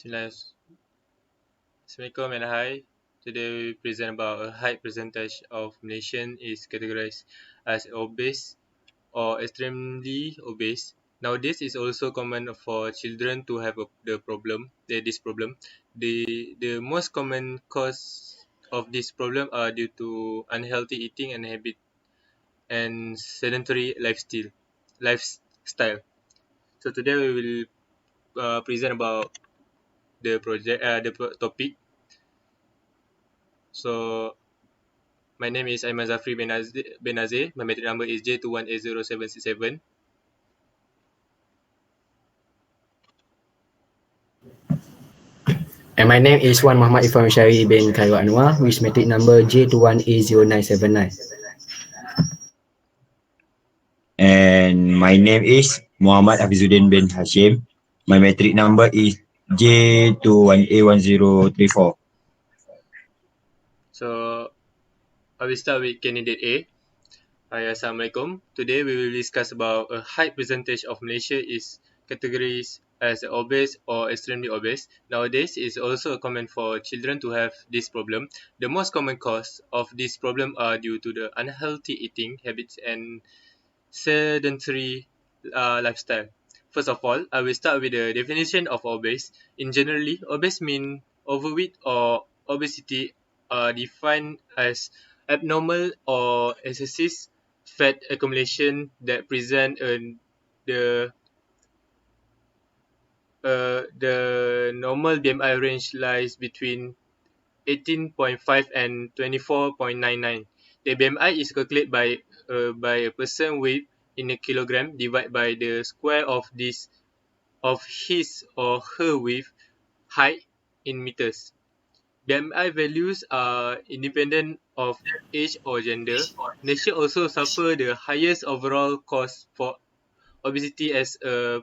Assalamualaikum and hi. Today we present about a high percentage of Malaysian is categorized as obese or extremely obese. Now this is also common for children to have this problem. The most common cause of this problem are due to unhealthy eating and habit and sedentary lifestyle. So today we will present about the topic. So my name is Aiman Zafri bin Azir. My metric number is J21A0767. And my name is Wan Muhammad Irfan Syari bin KHAIRUL with metric number J21A0979. And my name is Mohammed HAFIZUDDin bin Hashim. My metric number is J21A1034. So I will start with candidate A. Hi, Assalamualaikum. Today we will discuss about a high percentage of Malaysia is categorized as obese or extremely obese. Nowadays, it's also common for children to have this problem. The most common cause of this problem are due to the unhealthy eating habits and sedentary lifestyle. First of all, I will start with the definition of obese. In generally, obese mean overweight or obesity are defined as abnormal or excessive fat accumulation that present the the normal BMI range lies between 18.5 and 24.99. The BMI is calculated by a person weight in a kilogram divided by the square of his or her width height in meters. BMI values are independent of age or gender. Malaysia also suffer the highest overall cost for obesity as a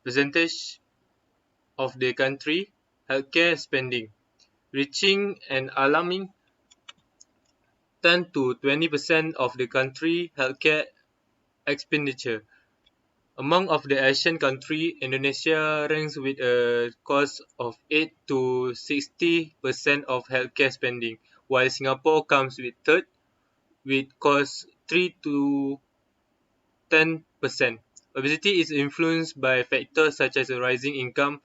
percentage of the country healthcare spending, reaching an alarming 10 to 20% of the country healthcare expenditure. Among of the Asian country, Indonesia ranks with a cost of 8 to 60% of healthcare spending, while Singapore comes with third with cost 3 to 10%. Obesity is influenced by factors such as a rising income,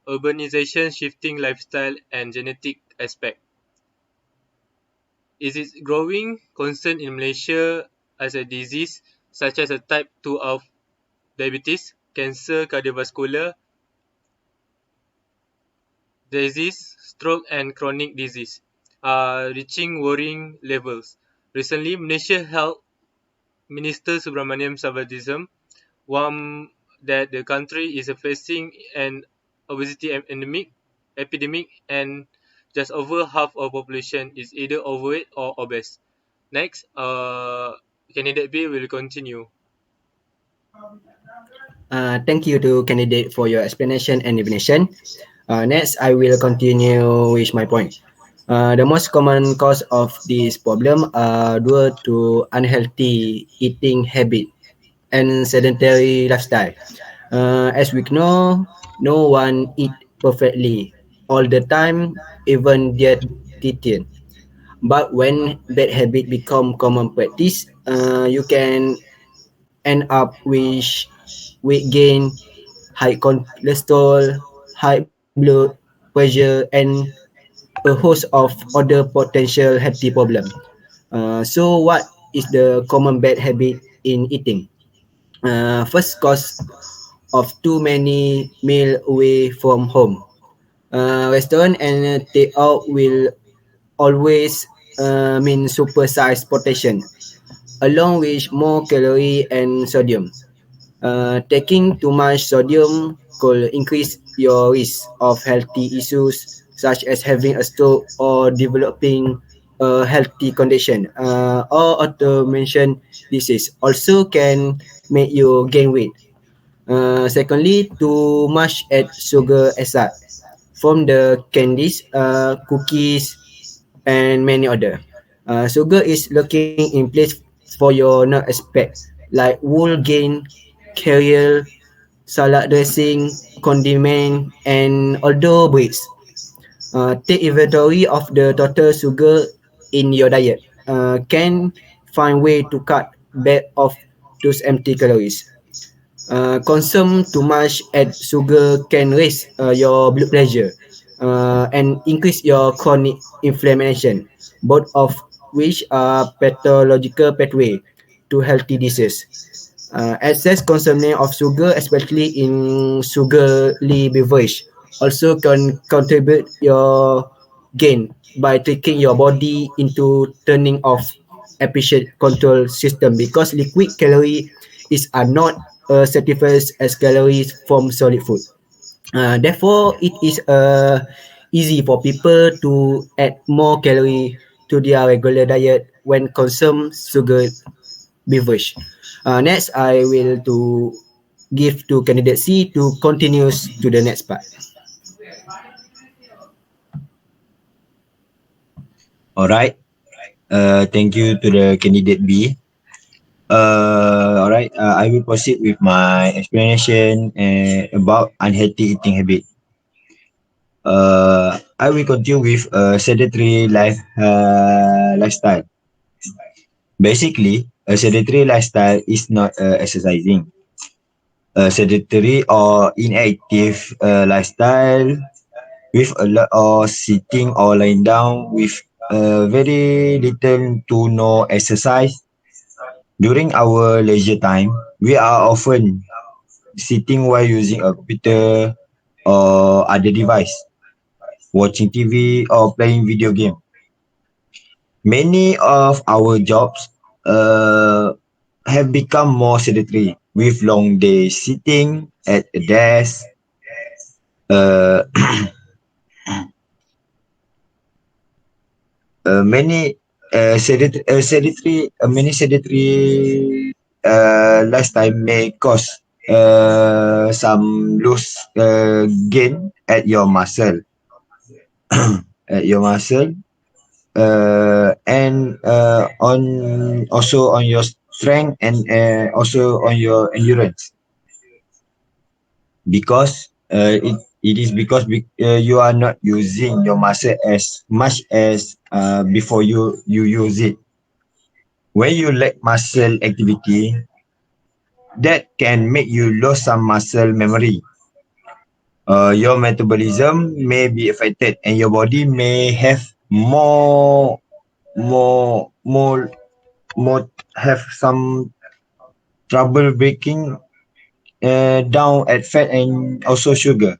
urbanization, shifting lifestyle, and genetic aspect. Is it growing concern in Malaysia as a disease such as a type 2 of diabetes, cancer, cardiovascular disease, stroke and chronic disease are reaching worrying levels. Recently, Malaysia Health Minister Subramaniam Sabadism warned that the country is facing an obesity epidemic and just over half of population is either overweight or obese. Next, candidate B will continue. Thank you to candidate for your explanation and definition. Next, I will continue with my point. The most common cause of this problem are due to unhealthy eating habit and sedentary lifestyle. As we know, no one eat perfectly all the time, even dietitian. But when bad habit become common practice, you can end up with weight gain, high cholesterol, high blood pressure, and a host of other potential healthy problems. So, what is the common bad habit in eating? First cause of too many meal away from home. Restaurant and takeout will always mean supersized portion, along with more calorie and sodium. Taking too much sodium could increase your risk of healthy issues such as having a stroke or developing a healthy condition or automation disease. Also can make you gain weight. Secondly, too much add sugar aside from the candies, cookies, and many other. Sugar is looking in place for your not expect like wool gain, carrier, salad dressing, condiment, and other breeds. Take inventory of the total sugar in your diet. Can find way to cut back of those empty calories. Consume too much add sugar can raise your blood pressure and increase your chronic inflammation, both of which are pathological pathway to healthy disease. Excess consumption of sugar, especially in sugary beverage, also can contribute your gain by tricking your body into turning off efficient control system because liquid calorie is are not certified as calories from solid food. Therefore, it is easy for people to add more calorie to their regular diet when consume sugar beverage. Next, I will to give to candidate C to continues to the next part. Alright. Thank you to the candidate B. Alright. I will proceed with my explanation about unhealthy eating habit. I will continue with sedentary lifestyle. Basically, a sedentary lifestyle is not exercising. A sedentary or inactive lifestyle with a lot of sitting or lying down with very little to no exercise. During our leisure time, we are often sitting while using a computer or other device, watching TV or playing video game. Many of our jobs have become more sedentary with long days sitting at a desk. Uh, many sedentary lifestyle may cause some loose gain at your muscle at your muscle and on also on your strength and also on your endurance because it is because you are not using your muscle as much as before you use it. When you lack muscle activity, that can make you lose some muscle memory. Your metabolism may be affected and your body may have more more more more have some trouble breaking down at fat and also sugar.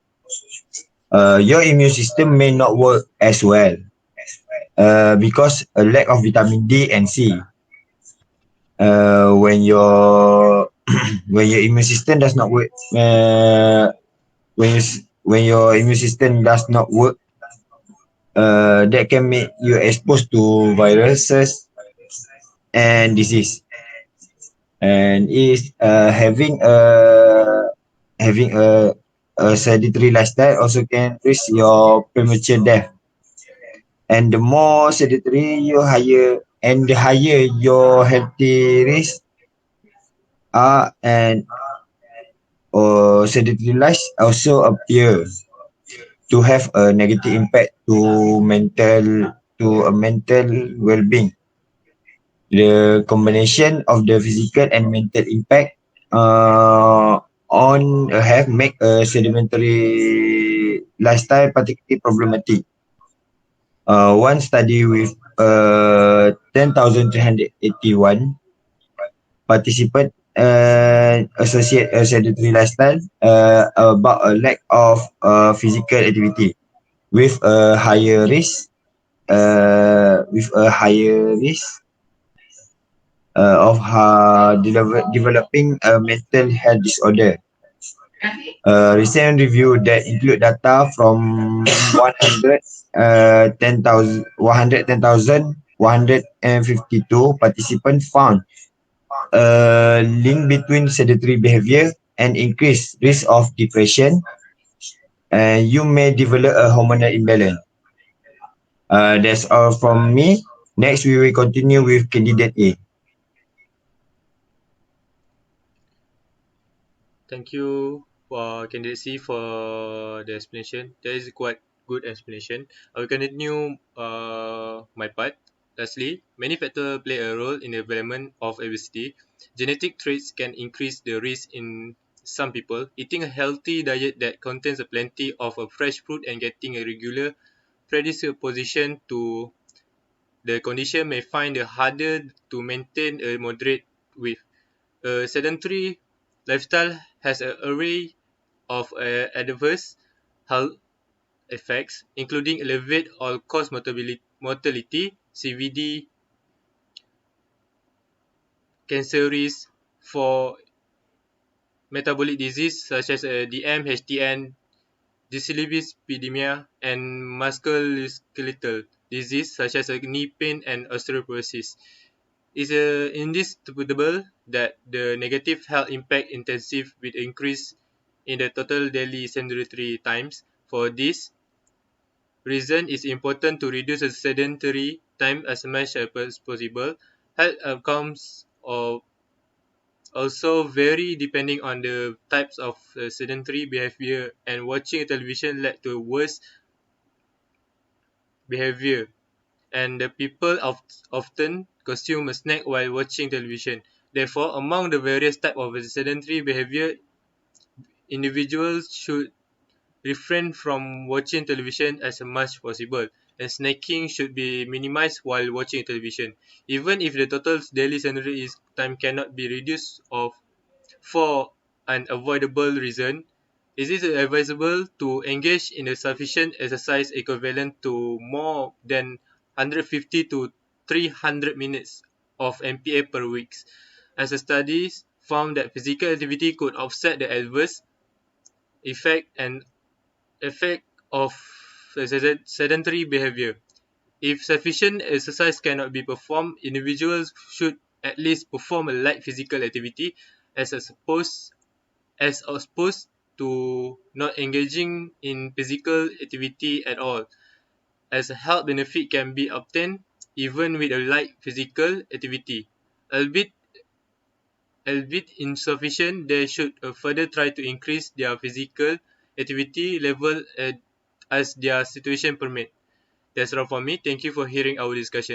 Your immune system may not work as well because a lack of vitamin D and C. When your when your immune system does not work, when your immune system does not work, that can make you exposed to viruses and disease. And is having a sedentary lifestyle also can risk your premature death. And the more sedentary you higher and the higher your healthy risk are and or sedentary life also appear to have a negative impact to a mental well-being. The combination of the physical and mental impact on a health make a sedimentary lifestyle particularly problematic. One study with 10,381 participants associate a sedentary lifestyle about a lack of physical activity with a higher risk of developing a mental health disorder. Recent review that include data from 152 participants found a link between sedentary behavior and increased risk of depression, and you may develop a hormonal imbalance. That's all from me. Next, we will continue with candidate A. Thank you, candidacy for the explanation. That is quite good explanation. I will continue my part. Lastly, many factors play a role in the development of obesity. Genetic traits can increase the risk in some people. Eating a healthy diet that contains plenty of fresh fruit and getting a regular predisposition to the condition may find it harder to maintain a moderate weight. A sedentary lifestyle has an array of adverse health effects, including elevated all-cause mortality, CVD, cancer risk for metabolic disease such as DM, HTN, dyslipidemia, and musculoskeletal disease such as knee pain and osteoporosis. It's indisputable that the negative health impact intensive with increase in the total daily sedentary times. For this reason, it's important to reduce the sedentary time as much as possible. Health outcomes also vary depending on the types of sedentary behavior, and watching television led to worse behavior. And the people often consume a snack while watching television. Therefore, among the various types of sedentary behavior, individuals should refrain from watching television as much as possible, and snacking should be minimized while watching television. Even if the total daily sedentary time cannot be reduced for an avoidable reason, it is advisable to engage in a sufficient exercise equivalent to more than 150 to 300 minutes of MPA per week, as the studies found that physical activity could offset the adverse effect of sedentary behavior. If sufficient exercise cannot be performed, individuals should at least perform a light physical activity as opposed to not engaging in physical activity at all, as a health benefit can be obtained even with a light physical activity. Albeit, albeit insufficient, they should further try to increase their physical activity level as their situation permit. That's all for me. Thank you for hearing our discussion.